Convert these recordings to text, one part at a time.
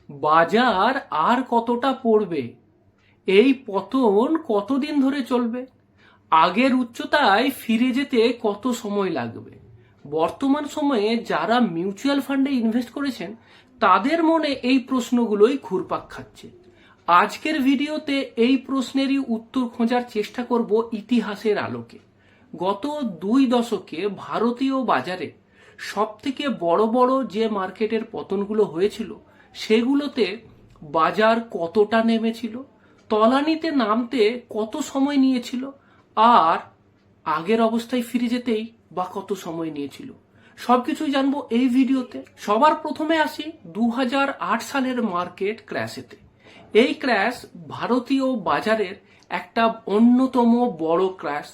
বাজার আর কতটা পড়বে? এই পতন কতদিন ধরে চলবে? আগের উচ্চতায় ফিরে যেতে কত সময় লাগবে? বর্তমান সময়ে যারা মিউচুয়াল ফান্ডে ইনভেস্ট করেছেন তাদের মনে এই প্রশ্নগুলোই ঘুরপাক খাচ্ছে। আজকের ভিডিওতে এই প্রশ্নেরই উত্তর খোঁজার চেষ্টা করব ইতিহাসের আলোকে। গত 2 দশকে ভারতীয় বাজারে সবথেকে বড় বড় যে মার্কেটের পতনগুলো হয়েছিল সেগুলোতে বাজার কতটা নেমেছিল, তলানিতে নামতে কত সময় নিয়েছিল, আর আগের অবস্থায় ফিরে যেতেই বা কত সময় নিয়েছিল, সবকিছুই জানবো এই ভিডিওতে। সবার প্রথমে আসি 2008 সালের মার্কেট ক্র্যাশেতে। এই ক্র্যাশ ভারতীয় বাজারের একটা অন্যতম বড় ক্র্যাশ।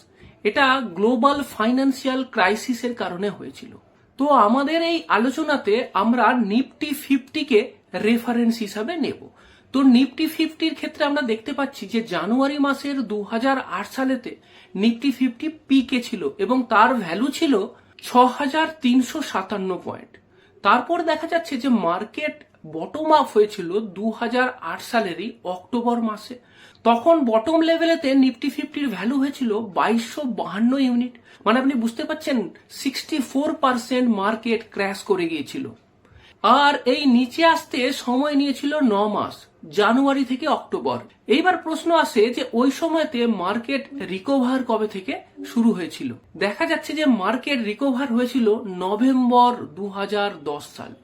এটা গ্লোবাল ফাইন্যান্সিয়াল ক্রাইসিসের কারণে হয়েছিল। তো আমাদের এই আলোচনাতে আমরা নিফটি 50-কে রেফারেন্স হিসাবে নেব। তো নিফটি 50-র ক্ষেত্রে আমরা দেখতে পাচ্ছি যে জানুয়ারি মাসের 2008 সালেতে নিফটি 50 পিকে ছিল এবং তার ভ্যালু ছিল 6357 পয়েন্ট। তারপর দেখা যাচ্ছে যে মার্কেট বটম আপ হয়েছিল 2008 সালেরই অক্টোবর মাসে। তখন বটম লেভেলেতে নিফটি 50-র ভ্যালু হয়েছিল 2252 ইউনিট। মানে আপনি বুঝতে পারছেন 64% মার্কেট ক্র্যাশ করে গিয়েছিল। আর এই নিচে আসতে সময় নিয়েছিল 9 মাস, জানুয়ারি থেকে অক্টোবর। এইবার প্রশ্ন আসে যে ওই সময়তে মার্কেট রিকভার কবে থেকে শুরু হয়েছিল। দেখা যাচ্ছে যে মার্কেট রিকভার হয়েছিল নভেম্বর 2010 সালে।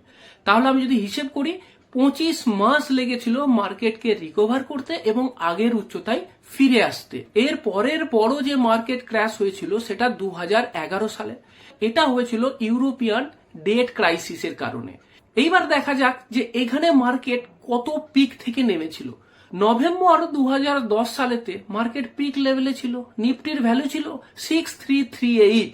তাহলে আমি যদি হিসেব করি 25 মাস লেগেছিল মার্কেটকে রিকভার করতে এবং আগের উচ্চতায় ফিরে আসতে। এর পরের বড় যে মার্কেট ক্র্যাশ হয়েছিল সেটা 2011 সালে। এটা হয়েছিল ইউরোপিয়ান ডেট ক্রাইসিসের কারণে। এইবার দেখা যাক যে এখানে মার্কেট কত পিক থেকে নেমেছিল। নভেম্বর 2010 সালেতে মার্কেট পিক লেভেলে ছিল, নিফটির ভ্যালু ছিল 6338।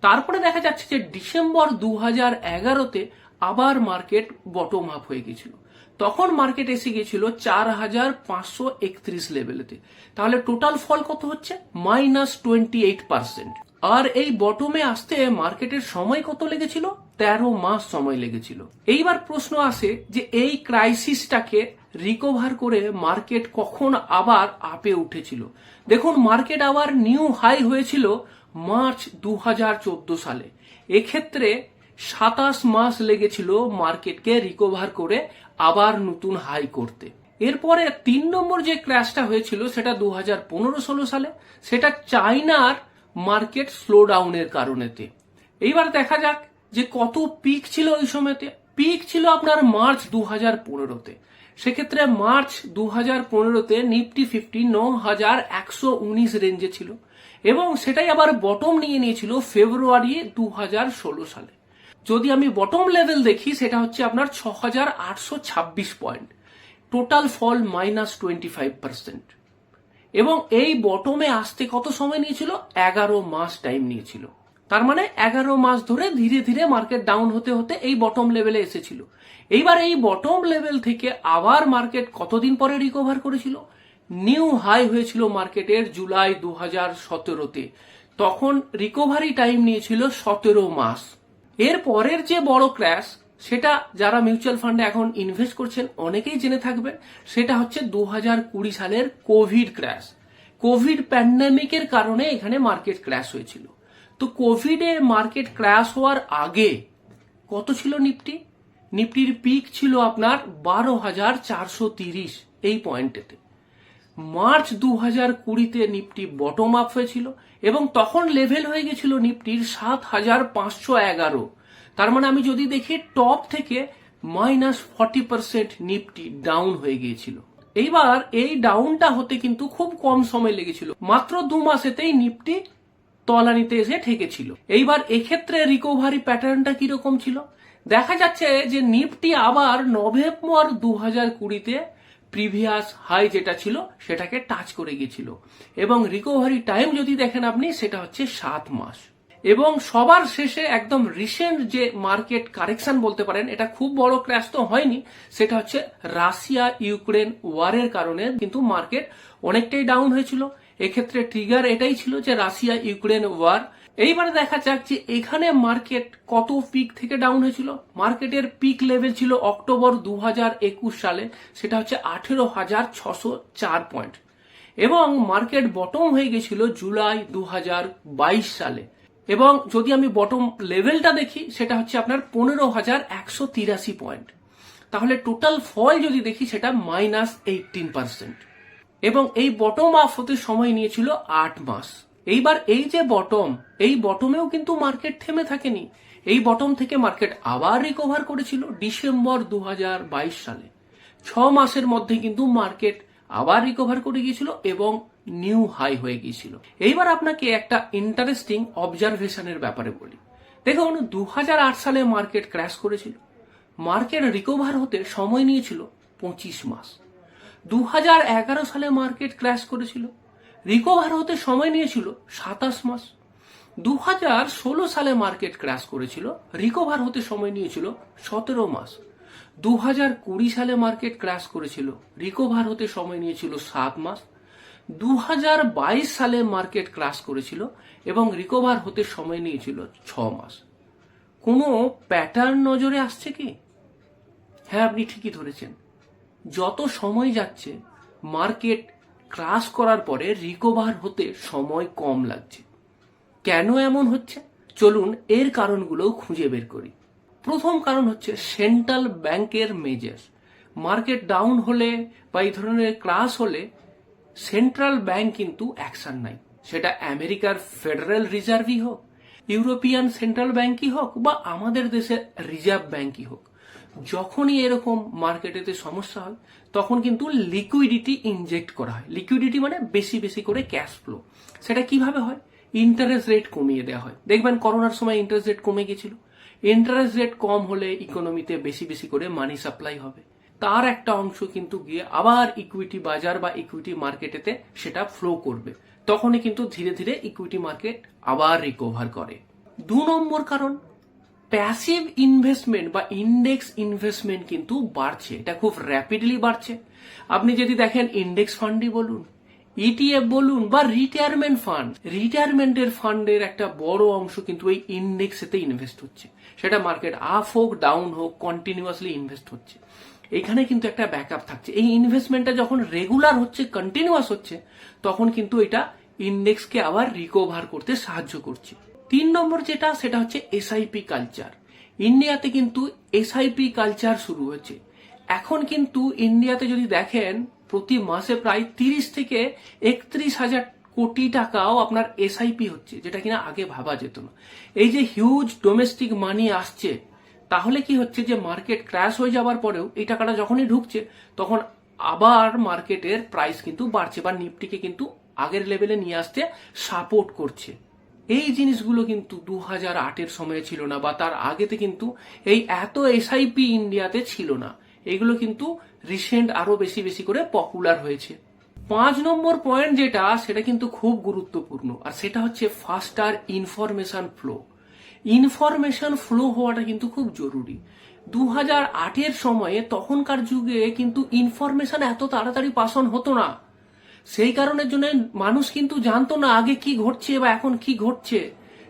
তারপরে দেখা যাচ্ছে যে ডিসেম্বর 2011-তে আবার মার্কেট বটম আপ হয়ে গেছিল। তখন মার্কেট এসে গিয়েছিল 4531 লেভেলেতে। তাহলে টোটাল ফল কত হচ্ছে? -28%। আর এই বটমে আসতে মার্কেটের সময় কত লেগেছিল? 13 মাস সময় লেগেছিল। এইবার প্রশ্ন আসে যে এই ক্রাইসিসটাকে রিকভার করে মার্কেট কখন আবার আপে উঠেছিল। দেখুন, মার্কেট আবার নিউ হাই হয়েছিল মার্চ 2014 সালে। এক্ষেত্রে 27 মাস লেগেছিল মার্কেটকে রিকভার করে আবার নতুন হাই করতে। এরপরে 3 নম্বর যে ক্র্যাশটা হয়েছিল সেটা 2015-16 সালে। সেটা চায়নার মার্কেট স্লোডাউনের কারণেতে। এইবার দেখা যাক যে কত পিক ছিল ওই সময়তে। পিক ছিল আপনার মার্চ 2015-তে। সেক্ষেত্রে মার্চ 2015-তে নিফটি 50 9119 রেঞ্জে ছিল এবং সেটাই আবার বটম নিয়ে নিয়েছিল ফেব্রুয়ারি 2016 সালে। যদি আমি বটম লেভেল দেখি সেটা হচ্ছে আপনার 6826 পয়েন্ট। টোটাল ফল -25%। এবং এই বটমে আসতে কত সময় নিয়েছিল? 11 মাস টাইম নিয়েছিল। তার মানে 11 মাস ধরে ধীরে ধীরে মার্কেট ডাউন হতে হতে এই বটম লেভেলে এসেছিল। এইবার এই বটম লেভেল থেকে আবার মার্কেট কতদিন পরে রিকভার করেছিল? নিউ হাই হয়েছিল মার্কেটের জুলাই 2017-তে। তখন রিকভারি টাইম নিয়েছিল 17 মাস। এর পরের যে বড় ক্র্যাশ, সেটা যারা মিউচুয়াল ফান্ডে এখন ইনভেস্ট করছেন অনেকেই জেনে থাকবেন। সেটা হচ্ছে 2020 সালের কোভিড ক্র্যাশ। কোভিড প্যান্ডেমিকের কারণে এখানে মার্কেট ক্র্যাশ হয়েছিল। তো কোভিডে মার্কেট ক্র্যাশ হওয়ার আগে কত ছিল নিফটি? নিফটির পিক ছিল আপনার 12,430 এই পয়েন্টেতে। মার্চ 2020-তে নিফটি বটম আপ হয়েছিল এবং তখন লেভেল হয়ে গেছিল নিফটির 7,511। তার মানে আমি যদি দেখি টপ থেকে -40% নিফটি ডাউন হয়ে গিয়েছিল। এইবার এই ডাউনটা হতে কিন্তু খুব কম সময় লেগেছিল, মাত্র 2 মাসেতেই নিফটি তলানিতে এসে ঠেকেছিল। এইবার এক্ষেত্রে রিকভারি প্যাটার্নটা কিরকম ছিল? দেখা যাচ্ছে যে নিফটি আবার নভেম্বর 2020-তে প্রিভিয়াস হাই যেটা ছিল সেটাকে টাচ করে গিয়েছিল এবং রিকভারি টাইম যদি দেখেন আপনি সেটা হচ্ছে 7 মাস। এবং সবার শেষে একদম রিসেন্ট যে মার্কেট কারেকশন বলতে পারেন, এটা খুব বড় ক্র্যাশ তো হয়নি, সেটা হচ্ছে রাশিয়া ইউক্রেন ওয়ারের কারণে কিন্তু মার্কেট অনেকটাই ডাউন হয়েছিল। এক্ষেত্রে ট্রিগার এটাই ছিল যে রাশিয়া ইউক্রেন ওয়ার এইবারে দেখা যাক যে এখানে মার্কেট কত পিক থেকে ডাউন হয়েছিল। মার্কেটের পিক লেভেল ছিল অক্টোবর 2021 সালে, সেটা হচ্ছে 18,604 পয়েন্ট, এবং মার্কেট বটম হয়ে গেছিল জুলাই 2022 সালে। এবং যদি আমি বটম লেভেলটা দেখি সেটা হচ্ছে আপনার 15,183 পয়েন্ট। তাহলে টোটাল ফল যদি দেখি সেটা -18%, এবং এই বটম আপ হতে সময় নিয়েছিল 8 মাস। এইবার এই যে বটম, এই বটমেও কিন্তু মার্কেট থেমে থাকেনি। এই বটম থেকে মার্কেট আবার রিকভার করেছিল ডিসেম্বর 2022 সালে। 6 মাসের মধ্যে কিন্তু মার্কেট আবার রিকভার করে গিয়েছিল এবং নিউ হাই হয়ে গিয়েছিল। এইবার আপনাকে একটা ইন্টারেস্টিং অবজারভেশনের ব্যাপারে বলি। দেখুন 2008 সালে মার্কেট ক্র্যাশ করেছিল, মার্কেট রিকভার হতে সময় নিয়েছিল 25 মাস। 2011 সালে মার্কেট ক্র্যাশ করেছিল, রিকভার হতে সময় নিয়েছিল 27 মাস। 2016 সালে মার্কেট ক্র্যাশ করেছিল, রিকভার হতে সময় নিয়েছিল 17 মাস। 2020 সালে মার্কেট ক্র্যাশ করেছিল, রিকভার হতে সময় নিয়েছিল 7 মাস। 2022 সালে মার্কেট ক্র্যাশ করেছিল এবং রিকভার হতে সময় নিয়েছিল 6 মাস। কোনো প্যাটার্ন নজরে আসছে কি? হ্যাঁ, আপনি ঠিকই ধরেছেন। যত সময় যাচ্ছে মার্কেট ক্রাশ করার পরে রিকভার হতে সময় কম লাগছে। কেন এমন হচ্ছে? চলুন এর কারণগুলো খুঁজে বের করি। প্রথম কারণ হচ্ছে সেন্ট্রাল ব্যাংকের মেজার। মার্কেট ডাউন হলে বা এই ধরনের ক্রাশ হলে সেন্ট্রাল ব্যাংক কিন্তু অ্যাকশন নাই। সেটা আমেরিকার ফেডারেল রিজার্ভই হোক, ইউরোপিয়ান সেন্ট্রাল ব্যাংকই হোক, বা আমাদের দেশের রিজার্ভ ব্যাংকই হোক। যখনই এরকম মার্কেটেতে সমস্যা হয় তখন কিন্তু লিকুইডিটি ইনজেক্ট করা হয়। লিকুইডিটি মানে বেশি বেশি করে ক্যাশ ফ্লো। সেটা কিভাবে হয়? ইন্টারেস্ট রেট কমিয়ে দেওয়া হয়। দেখবেন করোনার সময় ইন্টারেস্ট রেট কমে গেছিল। ইন্টারেস্ট রেট কম হলে ইকোনমিতে বেশি বেশি করে মানি সাপ্লাই হবে, তার একটা অংশ কিন্তু গিয়ে আবার ইকুইটি বাজার বা ইকুইটি মার্কেটেতে সেটা ফ্লো করবে। তখনই কিন্তু ধীরে ধীরে ইকুইটি মার্কেট আবার রিকভার করে। 2 নম্বর কারণ, প্যাসিভ ইনভেস্টমেন্ট বা ইন্ডেক্স ইনভেস্টমেন্ট কিন্তু বাড়ছে। এটা খুব র্যাপিডলি বাড়ছে। আপনি যদি দেখেন ইন্ডেক্স ফান্ডই বলুন, ইটিএফ বলুন, বা রিটায়ারমেন্ট ফান্ড, রিটায়ারমেন্টের ফান্ডের একটা বড় অংশ কিন্তু এই ইন্ডেক্সেতে ইনভেস্ট হচ্ছে। সেটা মার্কেট আপ হোক ডাউন হোক কন্টিনিউয়াসলি ইনভেস্ট হচ্ছে। এখানে কিন্তু একটা ব্যাকআপ থাকছে। এই ইনভেস্টমেন্টটা যখন রেগুলার হচ্ছে, কন্টিনিউয়াস হচ্ছে, তখন কিন্তু এটা ইন্ডেক্সকে আবার রিকভার করতে সাহায্য করছে। 3 নম্বর যেটা, সেটা হচ্ছে এসআইপি কালচার। ইন্ডিয়াতে কিন্তু এসআইপি কালচার শুরু হয়েছে। এখন কিন্তু ইন্ডিয়াতে যদি দেখেন প্রতি মাসে প্রায় 30 থেকে 31,000 কোটি টাকাও আপনার এসআইপি হচ্ছে, যেটা কিনা আগে ভাবা যেত না। এই যে হিউজ ডোমেস্টিক মানি আসছে, তাহলে কি হচ্ছে যে মার্কেট ক্র্যাশ হয়ে যাওয়ার পরেও এই টাকাটা যখনই ঢুকছে তখন আবার মার্কেটের প্রাইস কিন্তু বাড়ছে বা নিফটিকে কিন্তু আগের লেভেলে নিয়ে আসতে সাপোর্ট করছে। এই জিনিসগুলো কিন্তু 2008-এর সময়ে ছিল না, বা তার আগেতে কিন্তু এই এত এসআইপি ইন্ডিয়াতে ছিল না। এগুলো কিন্তু রিসেন্ট আরো বেশি বেশি করে পপুলার হয়েছে। 5 নম্বর পয়েন্ট যেটা, সেটা কিন্তু খুব গুরুত্বপূর্ণ, আর সেটা হচ্ছে ফাস্টার ইনফরমেশন ফ্লো। ইনফরমেশন ফ্লো হওয়াটা কিন্তু খুব জরুরি। 2008-এর সময়ে তখনকার যুগে কিন্তু ইনফরমেশন এত তাড়াতাড়ি পাস অন হতো না। সেই কারণের জন্য মানুষ কিন্তু জানতো না আগে কি ঘটছে বা এখন কি ঘটছে।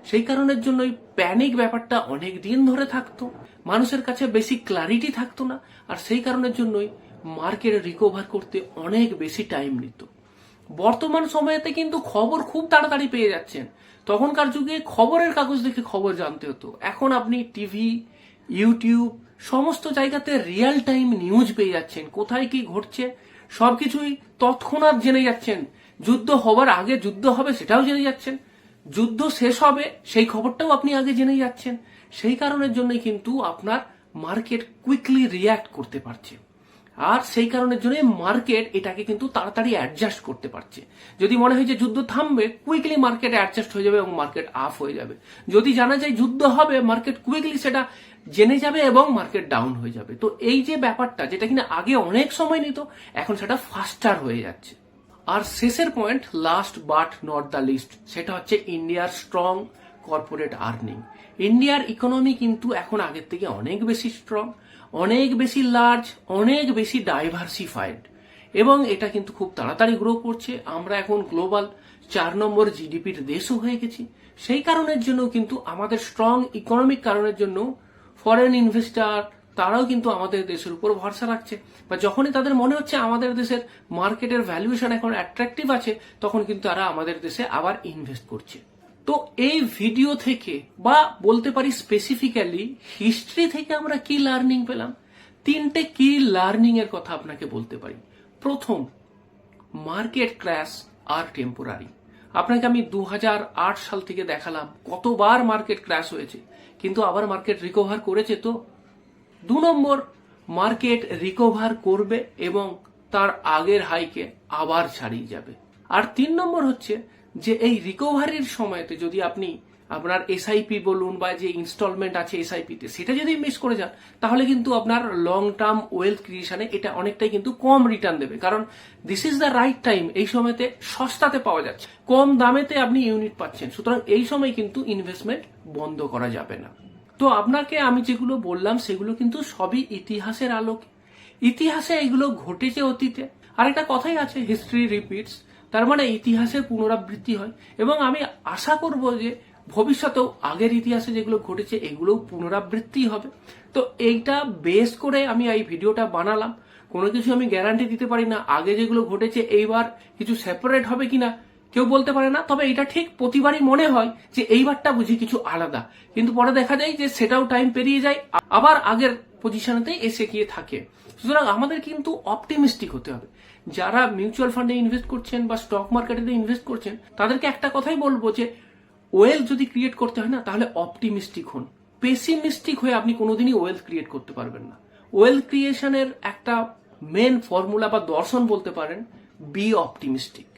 সেই কারণের জন্য প্যানিক ব্যাপারটা অনেক দিন ধরে থাকতো, মানুষের কাছে বেশি ক্লারিটি থাকতো না, আর সেই কারণের জন্যই মার্কেট রিকভার করতে অনেক বেশি টাইম নিত। বর্তমান সময়েতে কিন্তু খবর খুব তাড়াতাড়ি পেয়ে যাচ্ছেন। তখনকার যুগে খবরের কাগজ দেখে খবর জানতে হতো। এখন আপনি টিভি, ইউটিউব, সমস্ত জায়গাতে রিয়েল টাইম নিউজ পেয়ে যাচ্ছেন। কোথায় কি ঘটছে সবকিছুই তৎক্ষণাৎ জেনে যাচ্ছেন। যুদ্ধ হবার আগে যুদ্ধ হবে সেটাও জেনে যাচ্ছেন, যুদ্ধ শেষ হবে সেই খবরটাও আপনি আগে জেনে যাচ্ছেন। সেই কারণের জন্যই কিন্তু আপনার মার্কেট কুইকলি রিয়্যাক্ট করতে পারছে, আর সেই কারণের জন্য মার্কেট এটাকে কিন্তু তাড়াতাড়ি অ্যাডজাস্ট করতে পারছে। যদি মনে হয় যে যুদ্ধ থামবে, কুইকলি মার্কেট অ্যাডজাস্ট হয়ে যাবে এবং মার্কেট আপ হয়ে যাবে। যদি জানা যায় যুদ্ধ হবে, মার্কেট কুইকলি সেটা জেনে যাবে এবং মার্কেট ডাউন হয়ে যাবে। তো এই যে ব্যাপারটা, যেটা কিনা আগে অনেক সময় নিত, এখন সেটা ফাস্টার হয়ে যাচ্ছে। আর শেষের point, last but not the least, সেটা হচ্ছে ইন্ডিয়ার স্ট্রং কর্পোরেট আর্নিং। ইন্ডিয়ার ইকোনমি কিন্তু এখন আগের থেকে অনেক বেশি স্ট্রং, অনেক বেশি লার্জ, অনেক বেশি ডাইভার্সিফাইড, এবং এটা কিন্তু খুব তাড়াতাড়ি গ্রো করছে। আমরা এখন গ্লোবাল 4 নম্বর জিডিপির দেশও হয়ে গেছি। সেই কারণের জন্য কিন্তু আমাদের স্ট্রং ইকোনমিক কারণের জন্য ফরেন ইনভেস্টর তারাও কিন্তু আমাদের দেশের উপর ভরসা রাখছে, বা যখনই তাদের মনে হচ্ছে আমাদের দেশের মার্কেটের ভ্যালুয়েশন এখন অ্যাট্রাকটিভ আছে, তখন কিন্তু তারা আমাদের দেশে আবার ইনভেস্ট করছে। তো এই ভিডিও থেকে, বা বলতে পারি স্পেসিফিক্যালি হিস্ট্রি থেকে, আমরা কি লার্নিং পেলাম? 3টে কি লার্নিং এর কথা আপনাকে বলতে পারি। প্রথম, মার্কেট ক্র্যাশ আর টেম্পোরারি। আপনাকে আমি 2008 সাল থেকে দেখালাম কতবার মার্কেট ক্র্যাশ হয়েছে, কিন্তু আবার মার্কেট রিকভার করেছে। তো 2 নম্বর, মার্কেট রিকভার করবে এবং তার আগের হাইকে আবার ছাড়িয়ে যাবে। আর 3 নম্বর হচ্ছে যে এই রিকভারির সময়তে যদি আপনি আপনার এসআইপি বলুন বা যে ইনস্টলমেন্ট আছে এসআইপিতে, সেটা যদি মিস করে যান, তাহলে কিন্তু আপনার লং টার্ম ওয়েলথ ক্রিয়েশনে এটা অনেকটাই কিন্তু কম রিটার্ন দেবে। কারণ this is the right time, এই সময়তে সস্তাতে পাওয়া যাচ্ছে, কম দামেতে আপনি ইউনিট পাচ্ছেন। সুতরাং এই সময় কিন্তু ইনভেস্টমেন্ট বন্ধ করা যাবে না। তো আপনাকে আমি যেগুলো বললাম সেগুলো কিন্তু সবই ইতিহাসের আলোকে। ইতিহাসে এগুলো ঘটেছে অতীতে। আরেকটা কথাই আছে, হিস্ট্রি রিপিটস, তার মানে ইতিহাসের পুনরাবৃত্তি হয়। এবং আমি আশা করব যে ভবিষ্যতেও আগের ইতিহাসে যেগুলো ঘটেছে এগুলোও পুনরাবৃত্তি হবে। তো এইটা বেস করে আমি এই ভিডিওটা বানালাম। কোনো কিছু আমি গ্যারান্টি দিতে পারি না আগে যেগুলো ঘটেছে এইবার কিছু সেপারেট হবে কিনা, কেউ বলতে পারে না। তবে এটা ঠিক প্রতিবারই মনে হয় যে এইবারটা বুঝি কিছু আলাদা, কিন্তু পরে দেখা যায় যে সেটাও টাইম পেরিয়ে যায়, আবার আগের পজিশনেতেই এসে গিয়ে থাকে। সুতরাং আমাদের কিন্তু অপটিমিস্টিক হতে হবে। যারা মিউচুয়াল ফান্ডে ইনভেস্ট করছেন বা স্টক মার্কেটে ইনভেস্ট করছেন, তাদেরকে একটা কথাই বলবো যে ওয়েলথ যদি ক্রিয়েট করতে হয় না, তাহলে অপটিমিস্টিক হন। পেসিমিস্টিক হয়ে আপনি কোনোদিনই ওয়েলথ ক্রিয়েট করতে পারবেন না। ওয়েলথ ক্রিয়েশনের একটা মেন ফর্মুলা বা দর্শন বলতে পারেন, বি অপটিমিস্টিক।